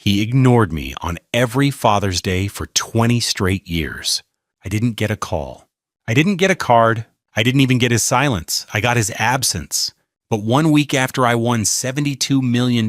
He ignored me on every Father's Day for 20 straight years. I didn't get a call. I didn't get a card. I didn't even get his silence. I got his absence. But 1 week after I won $72 million,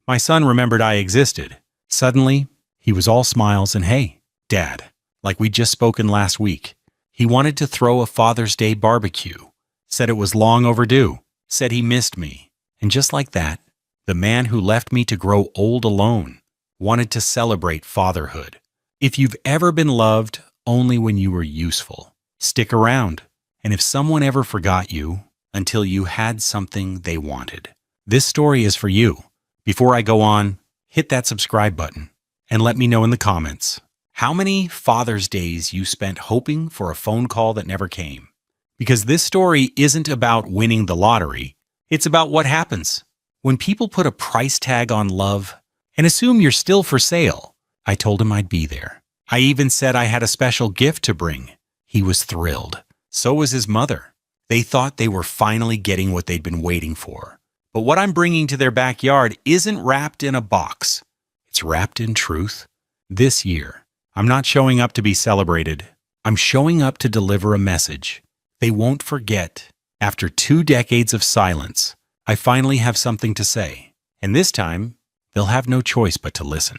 my son remembered I existed. Suddenly, he was all smiles and, "Hey, Dad," like we'd just spoken last week. He wanted to throw a Father's Day barbecue, said it was long overdue, said he missed me. And just like that, the man who left me to grow old alone wanted to celebrate fatherhood. If you've ever been loved only when you were useful, stick around. And if someone ever forgot you until you had something they wanted, this story is for you. Before I go on, hit that subscribe button and let me know in the comments how many Father's Days you spent hoping for a phone call that never came. Because this story isn't about winning the lottery, it's about what happens when people put a price tag on love and assume you're still for sale. I told him I'd be there. I even said I had a special gift to bring. He was thrilled. So was his mother. They thought they were finally getting what they'd been waiting for. But what I'm bringing to their backyard isn't wrapped in a box. It's wrapped in truth. This year, I'm not showing up to be celebrated. I'm showing up to deliver a message. They won't forget. After 2 decades of silence, I finally have something to say. And this time, they'll have no choice but to listen.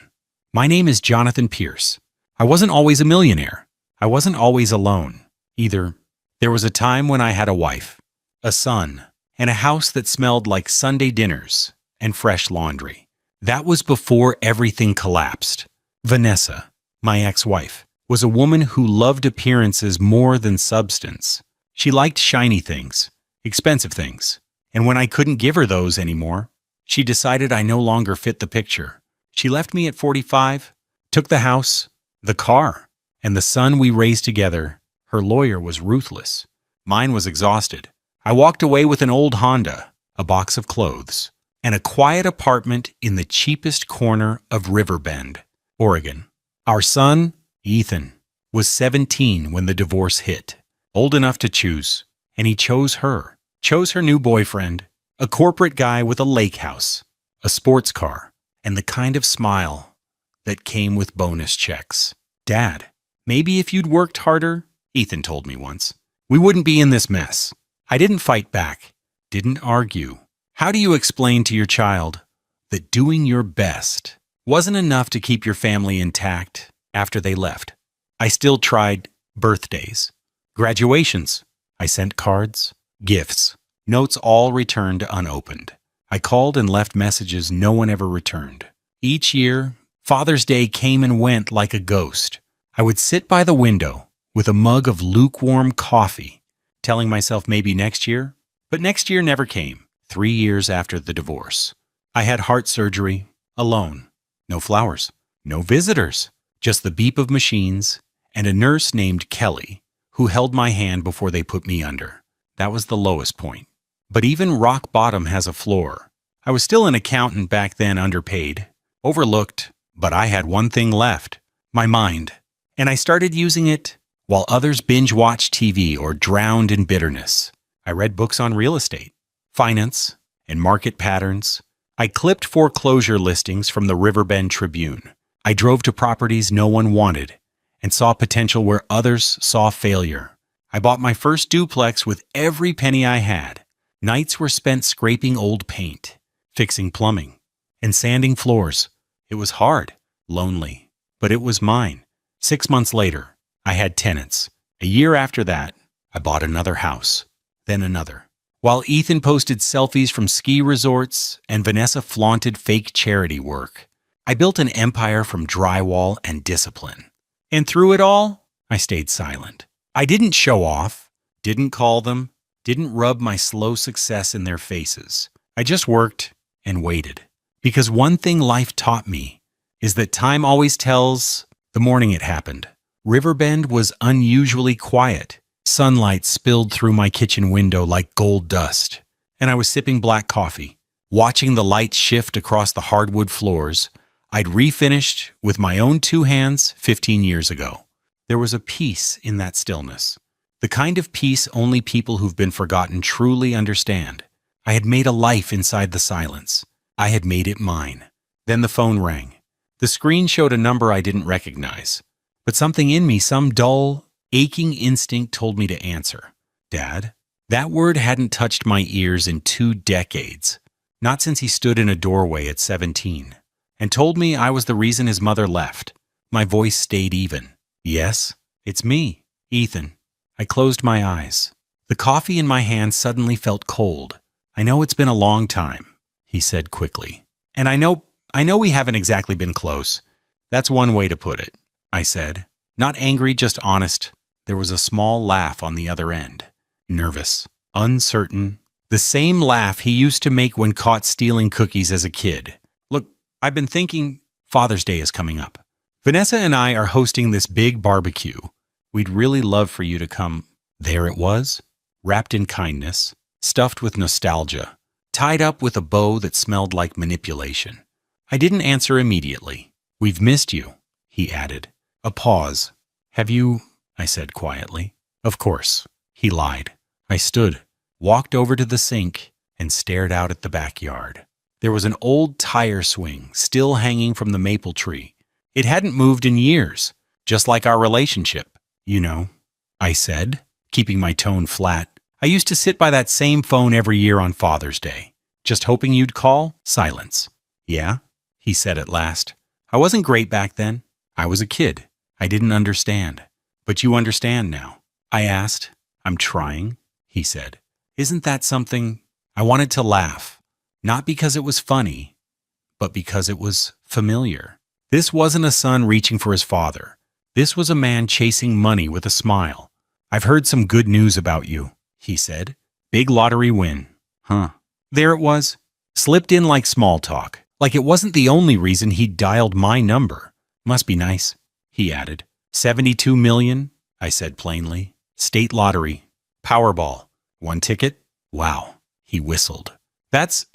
My name is Jonathan Pierce. I wasn't always a millionaire. I wasn't always alone, either. There was a time when I had a wife, a son, and a house that smelled like Sunday dinners and fresh laundry. That was before everything collapsed. Vanessa, my ex-wife, was a woman who loved appearances more than substance. She liked shiny things, expensive things, and when I couldn't give her those anymore, she decided I no longer fit the picture. She left me at 45, took the house, the car, and the son we raised together. Her lawyer was ruthless. Mine was exhausted. I walked away with an old Honda, a box of clothes, and a quiet apartment in the cheapest corner of Riverbend, Oregon. Our son, Ethan, was 17 when the divorce hit, old enough to choose, and he chose her new boyfriend, a corporate guy with a lake house, a sports car, and the kind of smile that came with bonus checks. "Dad, maybe if you'd worked harder," Ethan told me once, "we wouldn't be in this mess." I didn't fight back, didn't argue. How do you explain to your child that doing your best wasn't enough to keep your family intact after they left? I still tried birthdays, graduations. I sent cards, gifts, notes all returned unopened. I called and left messages no one ever returned. Each year, Father's Day came and went like a ghost. I would sit by the window with a mug of lukewarm coffee, telling myself maybe next year, but next year never came. 3 years after the divorce, I had heart surgery, alone. No flowers, no visitors, just the beep of machines and a nurse named Kelly who held my hand before they put me under. That was the lowest point. But even rock bottom has a floor. I was still an accountant back then, underpaid, overlooked, but I had one thing left, my mind. And I started using it while others binge-watched TV or drowned in bitterness. I read books on real estate, finance, and market patterns. I clipped foreclosure listings from the Riverbend Tribune. I drove to properties no one wanted and saw potential where others saw failure. I bought my first duplex with every penny I had. Nights were spent scraping old paint, fixing plumbing, and sanding floors. It was hard, lonely, but it was mine. 6 months later, I had tenants. A year after that, I bought another house, then another. While Ethan posted selfies from ski resorts and Vanessa flaunted fake charity work, I built an empire from drywall and discipline. And through it all, I stayed silent. I didn't show off, didn't call them, didn't rub my slow success in their faces. I just worked and waited. Because one thing life taught me is that time always tells the morning it happened. Riverbend was unusually quiet. Sunlight spilled through my kitchen window like gold dust, and I was sipping black coffee, watching the light shift across the hardwood floors I'd refinished with my own 2 hands 15 years ago. There was a peace in that stillness, the kind of peace only people who've been forgotten truly understand. I had made a life inside the silence. I had made it mine. Then the phone rang. The screen showed a number I didn't recognize. But something in me, some dull, aching instinct told me to answer. Dad? That word hadn't touched my ears in 2 decades. Not since he stood in a doorway at 17 and told me I was the reason his mother left. My voice stayed even. Yes, it's me, Ethan. I closed my eyes. The coffee in my hand suddenly felt cold. I know it's been a long time, he said quickly. And I know we haven't exactly been close. That's one way to put it, I said. Not angry, just honest. There was a small laugh on the other end. Nervous, uncertain. The same laugh he used to make when caught stealing cookies as a kid. Look, I've been thinking Father's Day is coming up. Vanessa and I are hosting this big barbecue. We'd really love for you to come. There it was, wrapped in kindness, stuffed with nostalgia, tied up with a bow that smelled like manipulation. I didn't answer immediately. We've missed you, he added. A pause. Have you? I said quietly. Of course, he lied. I stood, walked over to the sink, and stared out at the backyard. There was an old tire swing still hanging from the maple tree. It hadn't moved in years, just like our relationship. You know, I said, keeping my tone flat. I used to sit by that same phone every year on Father's Day, just hoping you'd call. Silence. Yeah, he said at last. I wasn't great back then. I was a kid. I didn't understand. But you understand now. I asked. I'm trying, he said. Isn't that something? I wanted to laugh, not because it was funny, but because it was familiar. This wasn't a son reaching for his father. This was a man chasing money with a smile. I've heard some good news about you, he said. Big lottery win. Huh. There it was. Slipped in like small talk. Like it wasn't the only reason he'd dialed my number. Must be nice, he added. 72 million, I said plainly. State lottery. Powerball. 1 ticket? Wow, he whistled. That's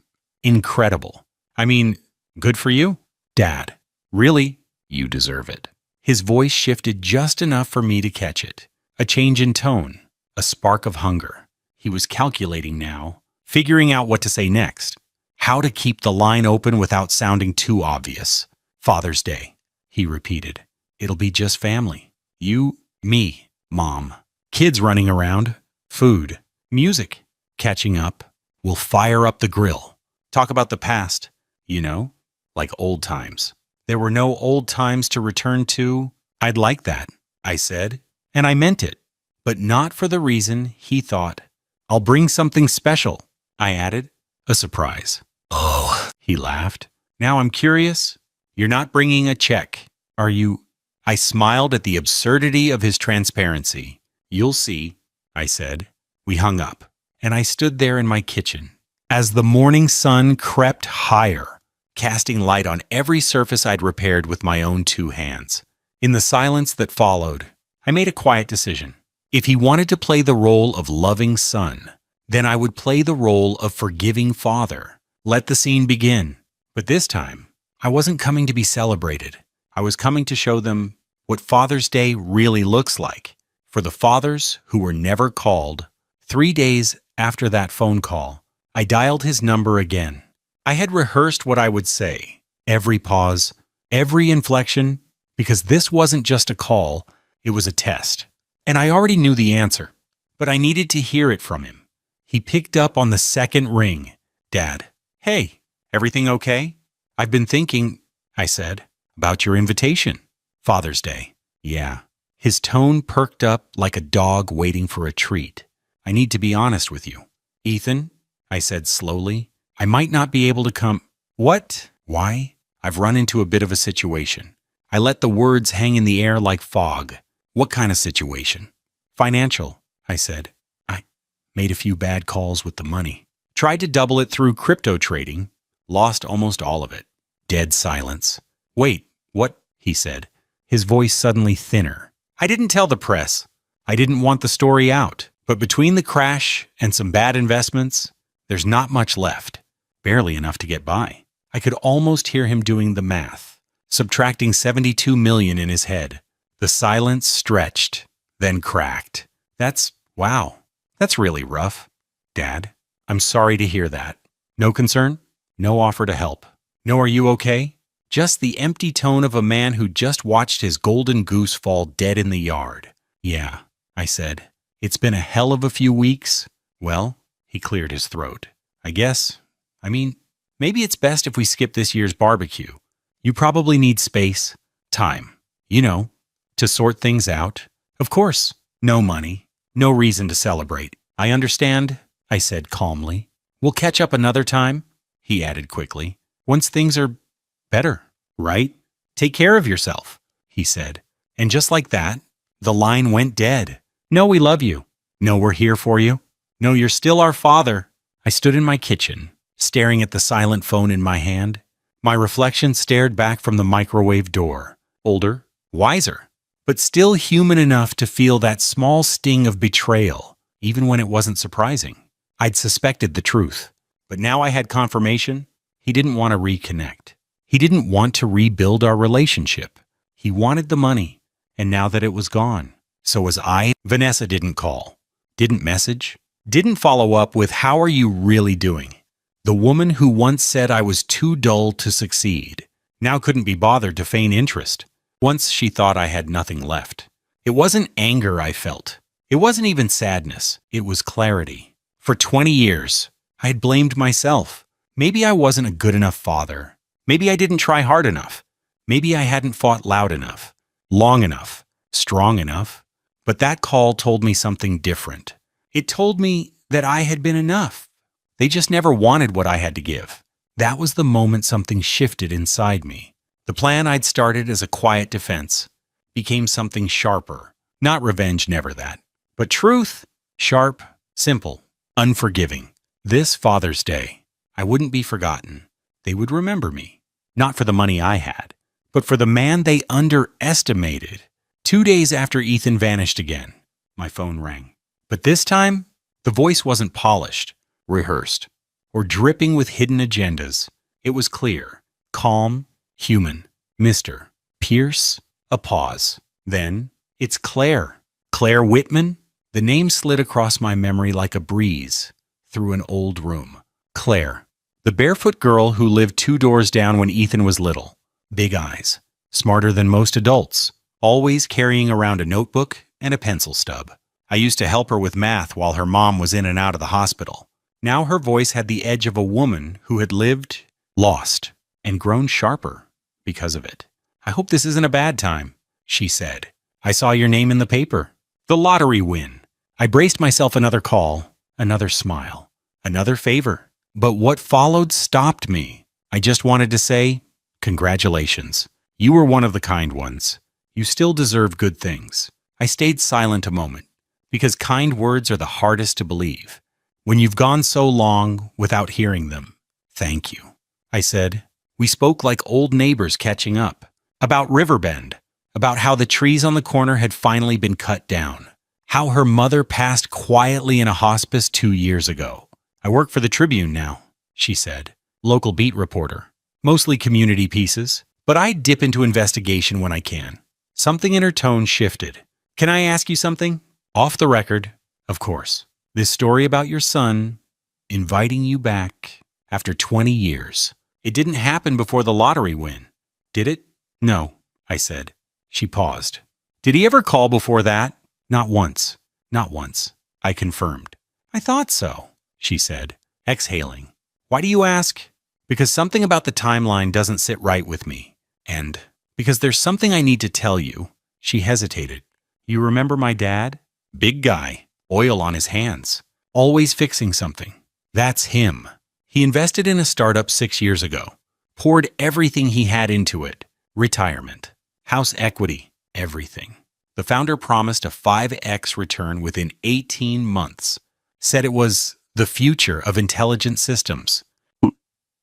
incredible. I mean, good for you, Dad. Really, you deserve it. His voice shifted just enough for me to catch it. A change in tone, a spark of hunger. He was calculating now, figuring out what to say next. How to keep the line open without sounding too obvious. Father's Day, he repeated. It'll be just family. You, me, Mom. Kids running around. Food. Music. Catching up. We'll fire up the grill. Talk about the past. You know, like old times. There were no old times to return to. I'd like that, I said, and I meant it, but not for the reason he thought. I'll bring something special, I added. A surprise. Oh, he laughed. Now I'm curious. You're not bringing a check, are you? I smiled at the absurdity of his transparency. You'll see, I said. We hung up, and I stood there in my kitchen. As the morning sun crept higher, casting light on every surface I'd repaired with my own 2 hands. In the silence that followed, I made a quiet decision. If he wanted to play the role of loving son, then I would play the role of forgiving father. Let the scene begin. But this time, I wasn't coming to be celebrated. I was coming to show them what Father's Day really looks like. For the fathers who were never called, 3 days after that phone call, I dialed his number again. I had rehearsed what I would say, every pause, every inflection, because this wasn't just a call, it was a test. And I already knew the answer, but I needed to hear it from him. He picked up on the second ring. Dad, hey, everything okay? I've been thinking, I said, about your invitation. Father's Day. Yeah. His tone perked up like a dog waiting for a treat. I need to be honest with you. Ethan, I said slowly, I might not be able to come. What? Why? I've run into a bit of a situation. I let the words hang in the air like fog. What kind of situation? Financial, I said. I made a few bad calls with the money. Tried to double it through crypto trading. Lost almost all of it. Dead silence. Wait, what? He said, his voice suddenly thinner. I didn't tell the press. I didn't want the story out. But between the crash and some bad investments, there's not much left. Barely enough to get by. I could almost hear him doing the math, subtracting 72 million in his head. The silence stretched, then cracked. Wow, that's really rough. Dad, I'm sorry to hear that. No concern? No offer to help? No, are you okay? Just the empty tone of a man who just watched his golden goose fall dead in the yard. "Yeah," I said. "It's been a hell of a few weeks." "Well," he cleared his throat. I mean, maybe it's best if we skip this year's barbecue. You probably need space, time, to sort things out. Of course, no money, no reason to celebrate. I understand," I said calmly. "We'll catch up another time," he added quickly. "Once things are better, right? Take care of yourself," he said. And just like that, the line went dead. "No, we love you. No, we're here for you. No, you're still our father." I stood in my kitchen, staring at the silent phone in my hand. My reflection stared back from the microwave door, older, wiser, but still human enough to feel that small sting of betrayal, even when it wasn't surprising. I'd suspected the truth, but now I had confirmation. He didn't want to reconnect. He didn't want to rebuild our relationship. He wanted the money, and now that it was gone, so was I. Vanessa didn't call, didn't message, didn't follow up with "How are you really doing?" The woman who once said I was too dull to succeed now couldn't be bothered to feign interest. Once she thought I had nothing left. It wasn't anger I felt. It wasn't even sadness. It was clarity. For 20 years, I had blamed myself. Maybe I wasn't a good enough father. Maybe I didn't try hard enough. Maybe I hadn't fought loud enough, long enough, strong enough. But that call told me something different. It told me that I had been enough. They just never wanted what I had to give. That was the moment something shifted inside me. The plan I'd started as a quiet defense became something sharper. Not revenge, never that. But truth, sharp, simple, unforgiving. This Father's Day, I wouldn't be forgotten. They would remember me. Not for the money I had, but for the man they underestimated. 2 days after Ethan vanished again, my phone rang. But this time, the voice wasn't polished, rehearsed, or dripping with hidden agendas. It was clear, calm, human. "Mr. Pierce?" A pause. Then, "It's Claire. Claire Whitman?" The name slid across my memory like a breeze through an old room. Claire, the barefoot girl who lived 2 doors down when Ethan was little. Big eyes, smarter than most adults, always carrying around a notebook and a pencil stub. I used to help her with math while her mom was in and out of the hospital. Now her voice had the edge of a woman who had lived, lost, and grown sharper because of it. "I hope this isn't a bad time," she said. "I saw your name in the paper. The lottery win." I braced myself. Another call, another smile, another favor. But what followed stopped me. I just wanted to say, "Congratulations. You were one of the kind ones. You still deserve good things." I stayed silent a moment, because kind words are the hardest to believe. When you've gone so long without hearing them. "Thank you," I said. We spoke like old neighbors catching up. About Riverbend, about how the trees on the corner had finally been cut down. How her mother passed quietly in a hospice 2 years ago. "I work for the Tribune now," she said. "Local beat reporter. Mostly community pieces, but I dip into investigation when I can." Something in her tone shifted. "Can I ask you something? Off the record, of course. This story about your son inviting you back after 20 years. It didn't happen before the lottery win, did it?" "No," I said. She paused. "Did he ever call before that?" "Not once. Not once," I confirmed. "I thought so," she said, exhaling. "Why do you ask?" "Because something about the timeline doesn't sit right with me. And because there's something I need to tell you." She hesitated. "You remember my dad? Big guy, oil on his hands, always fixing something. That's him. He invested in a startup 6 years ago, poured everything he had into it. Retirement, house equity, everything. The founder promised a 5x return within 18 months, said it was the future of intelligent systems.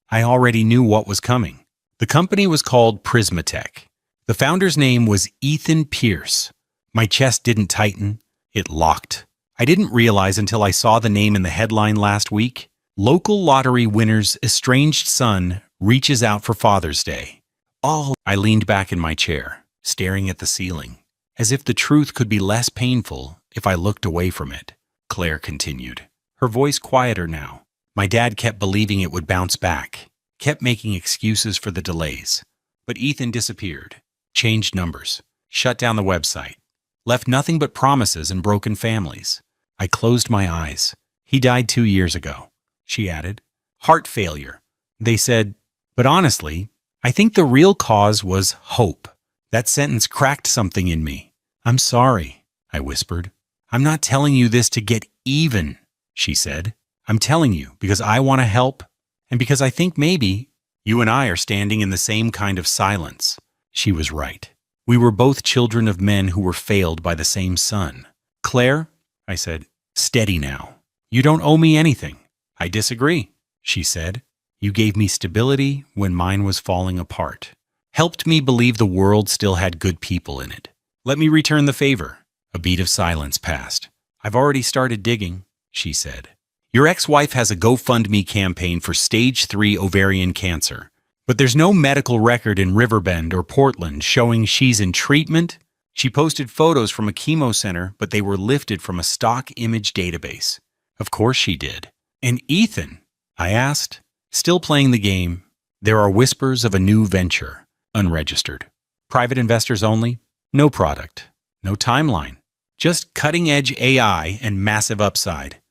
I already knew what was coming. The company was called Prismatech. The founder's name was Ethan Pierce. My chest didn't tighten, it locked. I didn't realize until I saw the name in the headline last week. Local lottery winner's estranged son reaches out for Father's Day. Oh, I leaned back in my chair, staring at the ceiling, as if the truth could be less painful if I looked away from it. Claire continued, her voice quieter now. My dad kept believing it would bounce back, kept making excuses for the delays. But Ethan disappeared, changed numbers, shut down the website, left nothing but promises and broken families. I closed my eyes. He died 2 years ago, she added. Heart failure. They said, but honestly, I think the real cause was hope. That sentence cracked something in me. I'm sorry, I whispered. I'm not telling you this to get even, she said. I'm telling you because I want to help and because I think maybe you and I are standing in the same kind of silence. She was right. We were both children of men who were failed by the same son. Claire, I said, steady now. You don't owe me anything. I disagree, she said. You gave me stability when mine was falling apart. Helped me believe the world still had good people in it. Let me return the favor. A beat of silence passed. I've already started digging, she said. Your ex-wife has a GoFundMe campaign for stage 3 ovarian cancer, but there's no medical record in Riverbend or Portland showing she's in treatment. She posted photos from a chemo center, but they were lifted from a stock image database. Of course she did. And Ethan? I asked. Still playing the game. There are whispers of a new venture, unregistered. Private investors only, no product, no timeline, just cutting-edge AI and massive upside.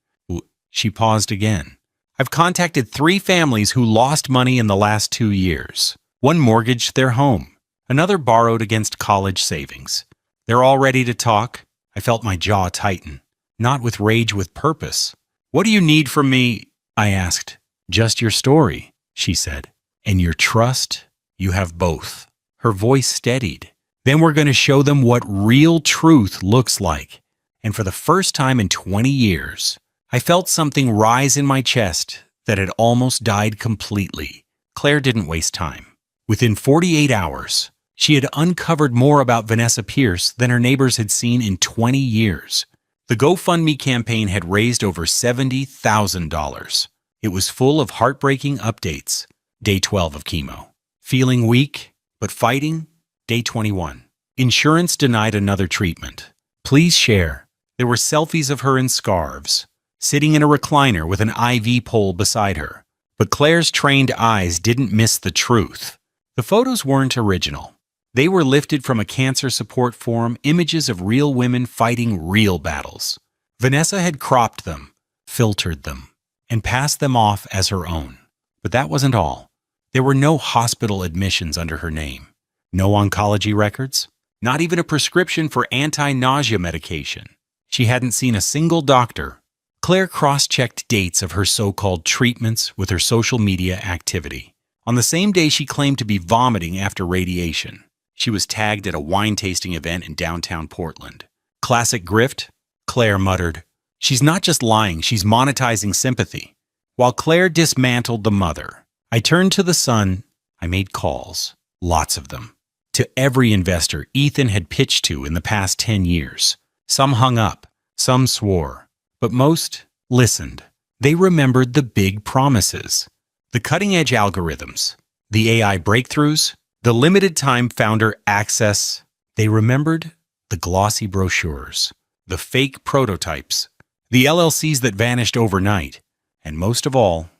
She paused again. I've contacted 3 families who lost money in the last 2 years. One mortgaged their home. Another borrowed against college savings. They're all ready to talk. I felt my jaw tighten. Not with rage, with purpose. What do you need from me? I asked. Just your story, she said. And your trust? You have both. Her voice steadied. Then we're going to show them what real truth looks like. And for the first time in 20 years, I felt something rise in my chest that had almost died completely. Claire didn't waste time. Within 48 hours, she had uncovered more about Vanessa Pierce than her neighbors had seen in 20 years. The GoFundMe campaign had raised over $70,000. It was full of heartbreaking updates. Day 12 of chemo. Feeling weak, but fighting? Day 21. Insurance denied another treatment. Please share. There were selfies of her in scarves, sitting in a recliner with an IV pole beside her. But Claire's trained eyes didn't miss the truth. The photos weren't original. They were lifted from a cancer support forum, images of real women fighting real battles. Vanessa had cropped them, filtered them, and passed them off as her own. But that wasn't all. There were no hospital admissions under her name. No oncology records. Not even a prescription for anti-nausea medication. She hadn't seen a single doctor. Claire cross-checked dates of her so-called treatments with her social media activity. On the same day she claimed to be vomiting after radiation, she was tagged at a wine tasting event in downtown Portland. Classic grift? Claire muttered. She's not just lying, she's monetizing sympathy. While Claire dismantled the mother, I turned to the son. I made calls, lots of them, to every investor Ethan had pitched to in the past 10 years. Some hung up, some swore, but most listened. They remembered the big promises, the cutting-edge algorithms, the AI breakthroughs, the limited-time founder access. They remembered the glossy brochures, the fake prototypes, the LLCs that vanished overnight, and most of all,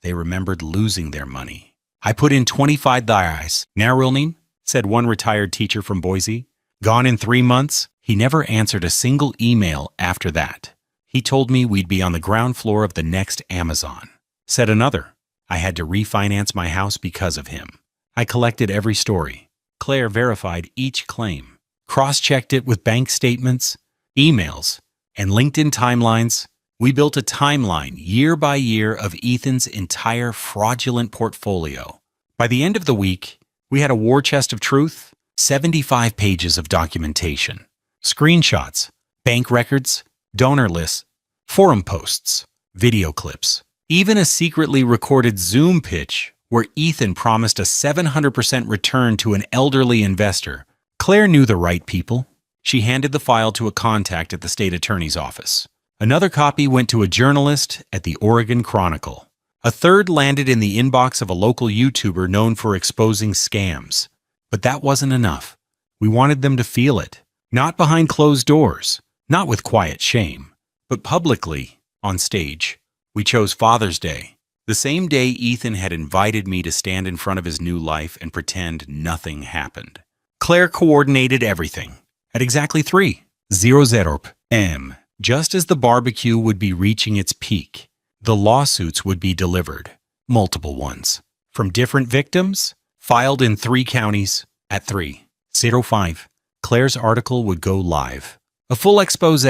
they remembered losing their money. I put in $25. Narrowning, said one retired teacher from Boise. Gone in 3 months. He never answered a single email after that. He told me we'd be on the ground floor of the next Amazon. Said another, I had to refinance my house because of him. I collected every story. Claire verified each claim, cross-checked it with bank statements, emails, and LinkedIn timelines. We built a timeline year by year of Ethan's entire fraudulent portfolio. By the end of the week, we had a war chest of truth, 75 pages of documentation, screenshots, bank records, donor lists, forum posts, video clips, even a secretly recorded Zoom pitch where Ethan promised a 700% return to an elderly investor. Claire knew the right people. She handed the file to a contact at the state attorney's office. Another copy went to a journalist at the Oregon Chronicle. A third landed in the inbox of a local YouTuber known for exposing scams. But that wasn't enough. We wanted them to feel it. Not behind closed doors, not with quiet shame, but publicly, on stage. We chose Father's Day, The same day Ethan had invited me to stand in front of his new life and pretend nothing happened. Claire coordinated everything. At exactly 3:00 p.m., just as the barbecue would be reaching its peak, the lawsuits would be delivered. Multiple ones. From different victims, filed in 3 counties. At 3:05, Claire's article would go live. A full expose.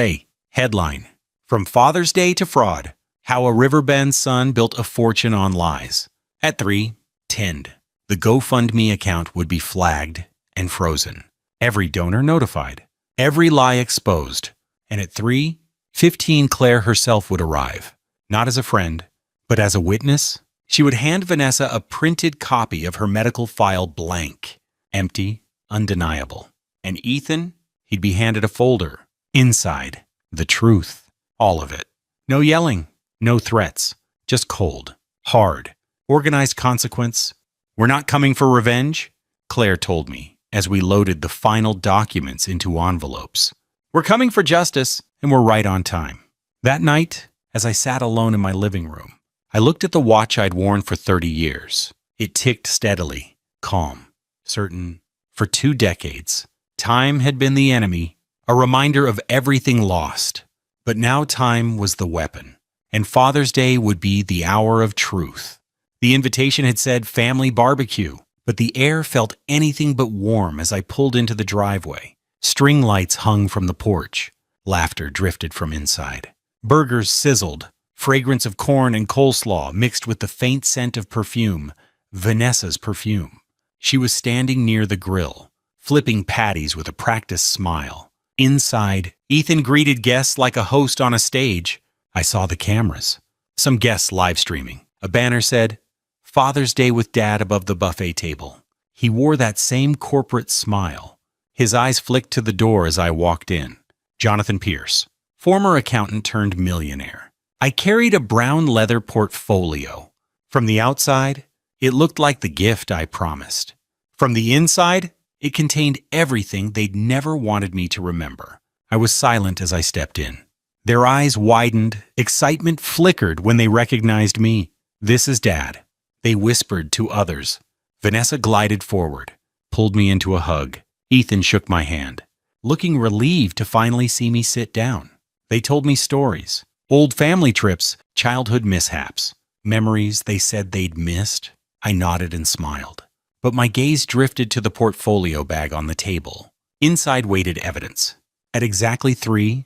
Headline: From Father's Day to Fraud, How a Riverbend Son Built a Fortune on Lies. At 3:10, the GoFundMe account would be flagged and frozen. Every donor notified. Every lie exposed. And at 3:15, Claire herself would arrive. Not as a friend, but as a witness. She would hand Vanessa a printed copy of her medical file, blank, empty, undeniable. And Ethan, he'd be handed a folder. Inside, the truth. All of it. No yelling, no threats, just cold, hard, organized consequence. We're not coming for revenge, Claire told me as we loaded the final documents into envelopes. We're coming for justice, and we're right on time. That night, as I sat alone in my living room, I looked at the watch I'd worn for 30 years. It ticked steadily, calm, certain. For 2 decades, time had been the enemy, a reminder of everything lost. But now time was the weapon, and Father's Day would be the hour of truth. The invitation had said family barbecue, but the air felt anything but warm as I pulled into the driveway. String lights hung from the porch. Laughter drifted from inside. Burgers sizzled. Fragrance of corn and coleslaw mixed with the faint scent of perfume, Vanessa's perfume. She was standing near the grill, flipping patties with a practiced smile. Inside, Ethan greeted guests like a host on a stage. I saw the cameras. Some guests live streaming. A banner said, Father's Day with Dad above the buffet table. He wore that same corporate smile. His eyes flicked to the door as I walked in. Jonathan Pierce, former accountant turned millionaire. I carried a brown leather portfolio. From the outside, it looked like the gift I promised. From the inside, it contained everything they'd never wanted me to remember. I was silent as I stepped in. Their eyes widened, excitement flickered when they recognized me. This is Dad, they whispered to others. Vanessa glided forward, pulled me into a hug. Ethan shook my hand, looking relieved to finally see me sit down. They told me stories. Old family trips, childhood mishaps, memories they said they'd missed. I nodded and smiled. But my gaze drifted to the portfolio bag on the table. Inside waited evidence. At exactly 3:00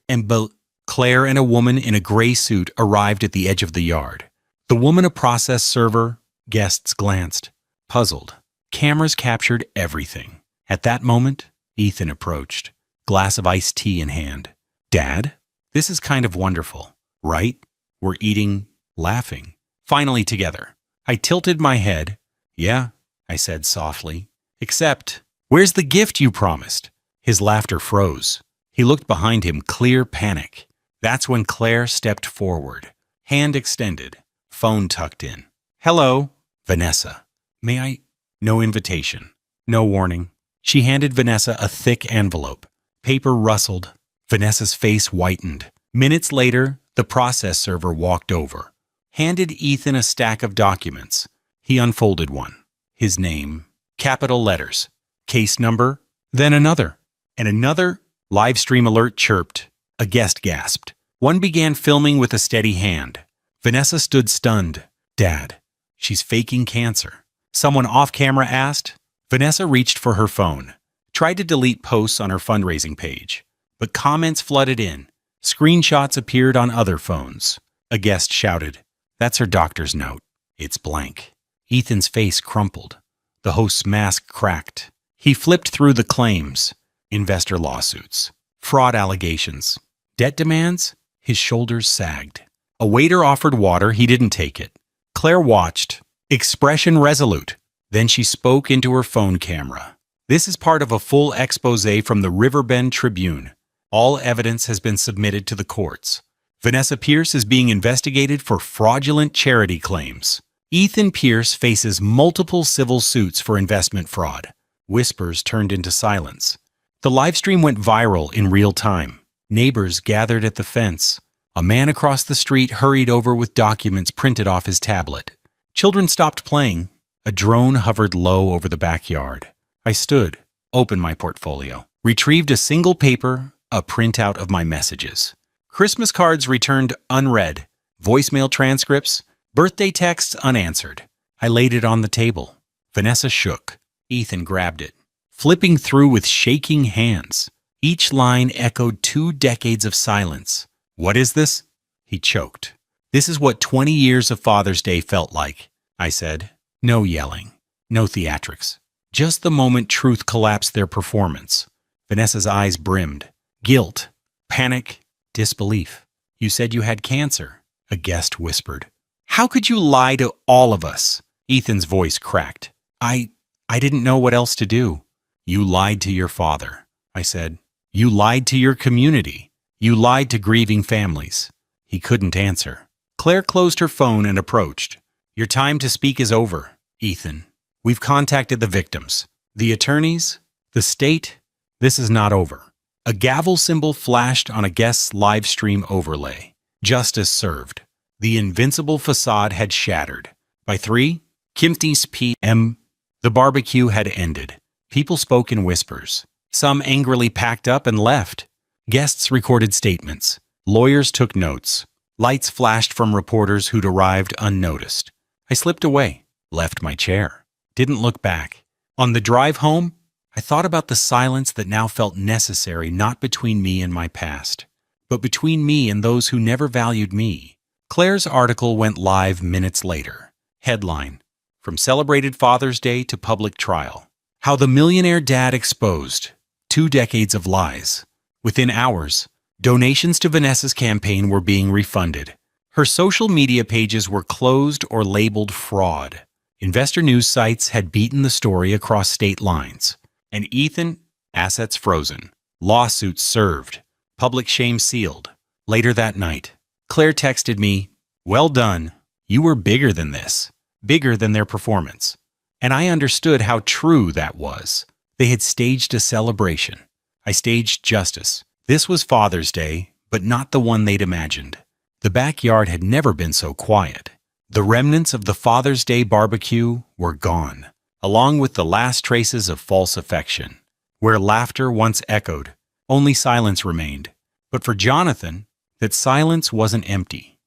p.m., Claire and a woman in a gray suit arrived at the edge of the yard. The woman a process server. Guests glanced, puzzled. Cameras captured everything. At that moment, Ethan approached, glass of iced tea in hand. Dad? This is kind of wonderful, right? We're eating, laughing, finally together. I tilted my head. Yeah, I said softly. Except, where's the gift you promised? His laughter froze. He looked behind him, clear panic. That's when Claire stepped forward, hand extended, phone tucked in. Hello, Vanessa. May I? No invitation. No warning. She handed Vanessa a thick envelope. Paper rustled. Vanessa's face whitened. Minutes later, the process server walked over, handed Ethan a stack of documents. He unfolded one. His name, capital letters, case number, then another, and another. Live stream alert chirped. A guest gasped. One began filming with a steady hand. Vanessa stood stunned. Dad, she's faking cancer. Someone off camera asked. Vanessa reached for her phone, tried to delete posts on her fundraising page. But comments flooded in. Screenshots appeared on other phones. A guest shouted, That's her doctor's note. It's blank. Ethan's face crumpled. The host's mask cracked. He flipped through the claims. Investor lawsuits. Fraud allegations. Debt demands? His shoulders sagged. A waiter offered water. He didn't take it. Claire watched. Expression resolute. Then she spoke into her phone camera. This is part of a full expose from the Riverbend Tribune. All evidence has been submitted to the courts. Vanessa Pierce is being investigated for fraudulent charity claims. Ethan Pierce faces multiple civil suits for investment fraud. Whispers turned into silence. The livestream went viral in real time. Neighbors gathered at the fence. A man across the street hurried over with documents printed off his tablet. Children stopped playing. A drone hovered low over the backyard. I stood, opened my portfolio, retrieved a single paper, a printout of my messages. Christmas cards returned unread, voicemail transcripts, birthday texts unanswered. I laid it on the table. Vanessa shook. Ethan grabbed it, flipping through with shaking hands. Each line echoed 2 decades of silence. "What is this?" He choked. "This is what 20 years of Father's Day felt like," I said. No yelling, no theatrics. Just the moment truth collapsed their performance. Vanessa's eyes brimmed. Guilt, panic, disbelief. "You said you had cancer," a guest whispered. "How could you lie to all of us?" Ethan's voice cracked. I didn't know what else to do." "You lied to your father," I said. "You lied to your community. You lied to grieving families." He couldn't answer. Claire closed her phone and approached. "Your time to speak is over, Ethan. We've contacted the victims, the attorneys, the state. This is not over." A gavel symbol flashed on a guest's live stream overlay. Justice served. The invincible facade had shattered. By 3:50 p.m., the barbecue had ended. People spoke in whispers. Some angrily packed up and left. Guests recorded statements. Lawyers took notes. Lights flashed from reporters who'd arrived unnoticed. I slipped away, left my chair, didn't look back. On the drive home, I thought about the silence that now felt necessary, not between me and my past, but between me and those who never valued me. Claire's article went live minutes later. Headline: From celebrated Father's Day to public trial. How the millionaire dad exposed 2 decades of lies. Within hours, donations to Vanessa's campaign were being refunded. Her social media pages were closed or labeled fraud. Investor news sites had beaten the story across state lines. And Ethan, assets frozen. Lawsuits served. Public shame sealed. Later that night, Claire texted me, "Well done. You were bigger than this. Bigger than their performance." And I understood how true that was. They had staged a celebration. I staged justice. This was Father's Day, but not the one they'd imagined. The backyard had never been so quiet. The remnants of the Father's Day barbecue were gone, along with the last traces of false affection. Where laughter once echoed, only silence remained. But for Jonathan, that silence wasn't empty.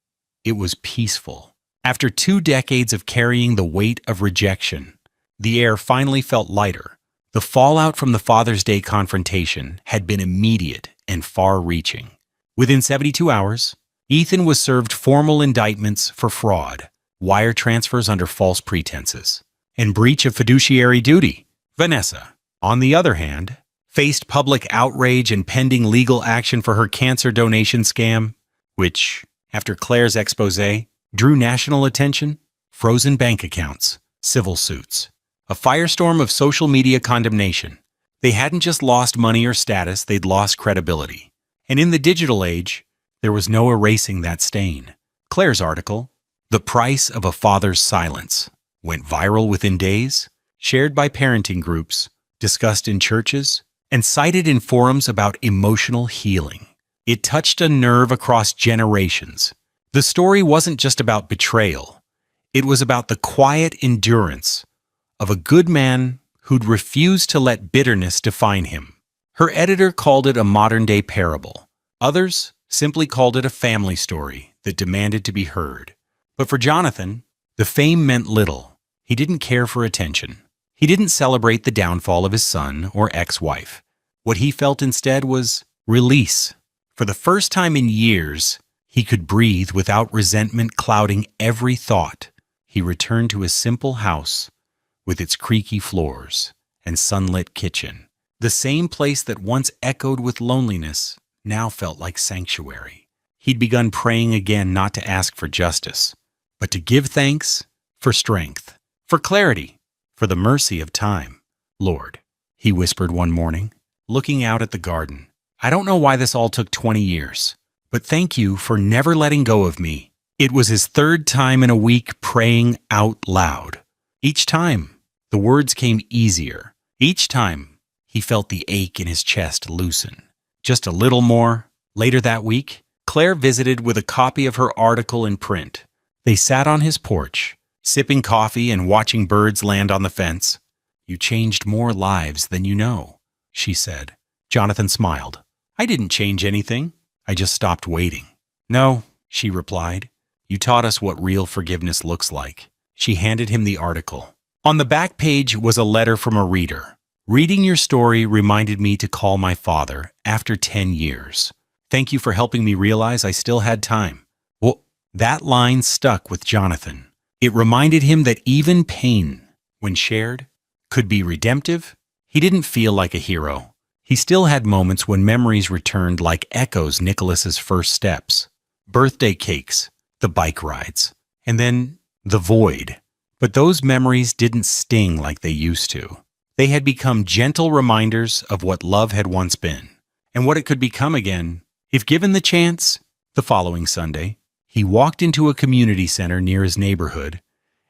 It was peaceful. After 2 decades of carrying the weight of rejection, the air finally felt lighter. The fallout from the Father's Day confrontation had been immediate and far-reaching. Within 72 hours, Ethan was served formal indictments for fraud, wire transfers under false pretenses, and breach of fiduciary duty. Vanessa, on the other hand, faced public outrage and pending legal action for her cancer donation scam, which, after Claire's exposé, drew national attention. Frozen bank accounts, civil suits, a firestorm of social media condemnation. They hadn't just lost money or status, they'd lost credibility. And in the digital age, there was no erasing that stain. Claire's article, "The Price of a Father's Silence," went viral within days, shared by parenting groups, discussed in churches, and cited in forums about emotional healing. It touched a nerve across generations. The story wasn't just about betrayal. It was about the quiet endurance of a good man who'd refused to let bitterness define him. Her editor called it a modern-day parable. Others simply called it a family story that demanded to be heard. But for Jonathan, the fame meant little. He didn't care for attention. He didn't celebrate the downfall of his son or ex-wife. What he felt instead was release. For the first time in years, he could breathe without resentment clouding every thought. He returned to his simple house with its creaky floors and sunlit kitchen. The same place that once echoed with loneliness now felt like sanctuary. He'd begun praying again, not to ask for justice, but to give thanks for strength, for clarity, for the mercy of time. "Lord," he whispered one morning, looking out at the garden, "I don't know why this all took 20 years. But thank you for never letting go of me." It was his 3rd time in a week praying out loud. Each time, the words came easier. Each time, he felt the ache in his chest loosen. Just a little more. Later that week, Claire visited with a copy of her article in print. They sat on his porch, sipping coffee and watching birds land on the fence. "You changed more lives than you know," she said. Jonathan smiled. "I didn't change anything. I just stopped waiting." "No," she replied. "You taught us what real forgiveness looks like." She handed him the article. On the back page was a letter from a reader. "Reading your story reminded me to call my father after 10 years. Thank you for helping me realize I still had time." Well, that line stuck with Jonathan. It reminded him that even pain, when shared, could be redemptive. He didn't feel like a hero. He still had moments when memories returned like echoes Nicholas's first steps. Birthday cakes, the bike rides, and then the void. But those memories didn't sting like they used to. They had become gentle reminders of what love had once been, and what it could become again, if given the chance. The following Sunday, he walked into a community center near his neighborhood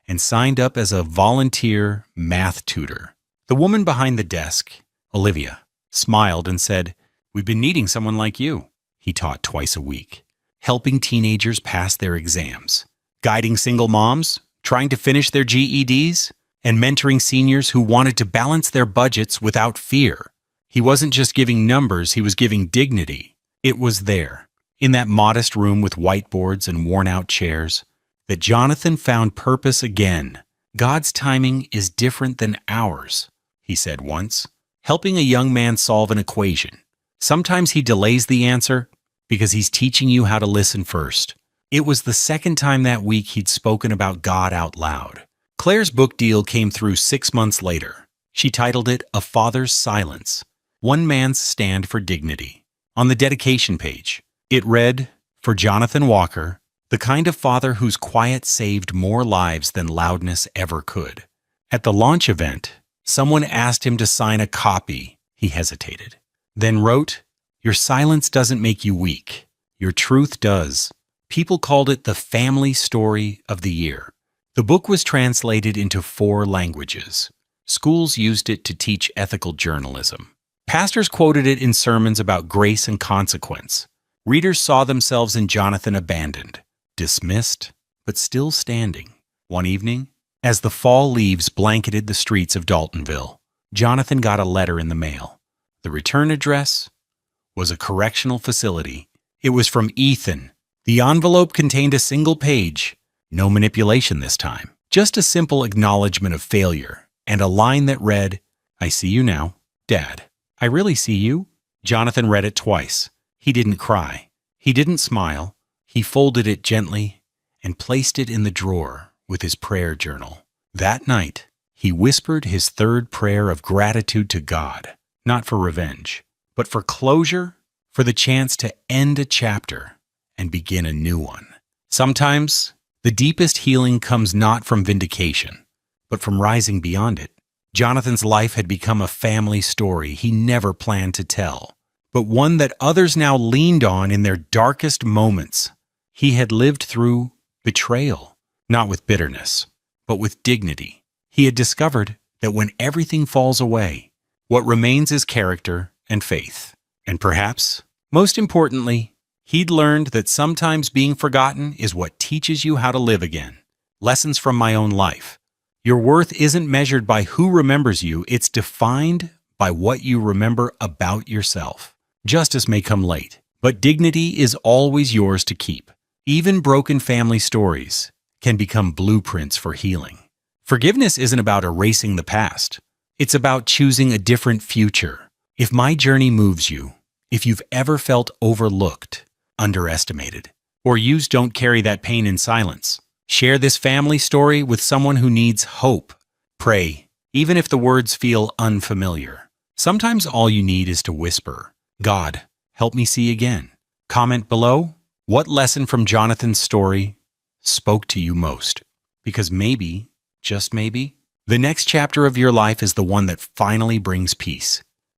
and signed up as a volunteer math tutor. The woman behind the desk, Olivia, smiled and said, "We've been needing someone like you." He taught twice a week, helping teenagers pass their exams, guiding single moms trying to finish their GEDs, and mentoring seniors who wanted to balance their budgets without fear. He wasn't just giving numbers, he was giving dignity. It was there, in that modest room with whiteboards and worn-out chairs, that Jonathan found purpose again. "God's timing is different than ours," he said once, helping a young man solve an equation. "Sometimes he delays the answer because he's teaching you how to listen first." It was the second time that week he'd spoken about God out loud. Claire's book deal came through 6 months later. She titled it A Father's Silence, One Man's Stand for Dignity. On the dedication page, it read, "For Jonathan Walker, the kind of father whose quiet saved more lives than loudness ever could." At the launch event, someone asked him to sign a copy. He hesitated, then wrote, "Your silence doesn't make you weak. Your truth does." People called it the family story of the year. The book was translated into 4 languages. Schools used it to teach ethical journalism. Pastors quoted it in sermons about grace and consequence. Readers saw themselves in Jonathan abandoned, dismissed, but still standing. One evening, as the fall leaves blanketed the streets of Daltonville, Jonathan got a letter in the mail. The return address was a correctional facility. It was from Ethan. The envelope contained a single page. No manipulation this time. Just a simple acknowledgement of failure and a line that read, "I see you now, Dad." "I really see you?" Jonathan read it twice. He didn't cry. He didn't smile. He folded it gently and placed it in the drawer with his prayer journal. That night, he whispered his third prayer of gratitude to God, not for revenge, but for closure, for the chance to end a chapter and begin a new one. Sometimes, the deepest healing comes not from vindication, but from rising beyond it. Jonathan's life had become a family story he never planned to tell, but one that others now leaned on in their darkest moments. He had lived through betrayal, not with bitterness, but with dignity. He had discovered that when everything falls away, what remains is character and faith. And perhaps, most importantly, he'd learned that sometimes being forgotten is what teaches you how to live again. Lessons from my own life. Your worth isn't measured by who remembers you, it's defined by what you remember about yourself. Justice may come late, but dignity is always yours to keep. Even broken family stories can become blueprints for healing. Forgiveness isn't about erasing the past. It's about choosing a different future. If my journey moves you, if you've ever felt overlooked, underestimated, or yous don't carry that pain in silence, share this family story with someone who needs hope. Pray, even if the words feel unfamiliar. Sometimes all you need is to whisper, "God, help me see again." Comment below, what lesson from Jonathan's story spoke to you most? Because maybe, just maybe, the next chapter of your life is the one that finally brings peace.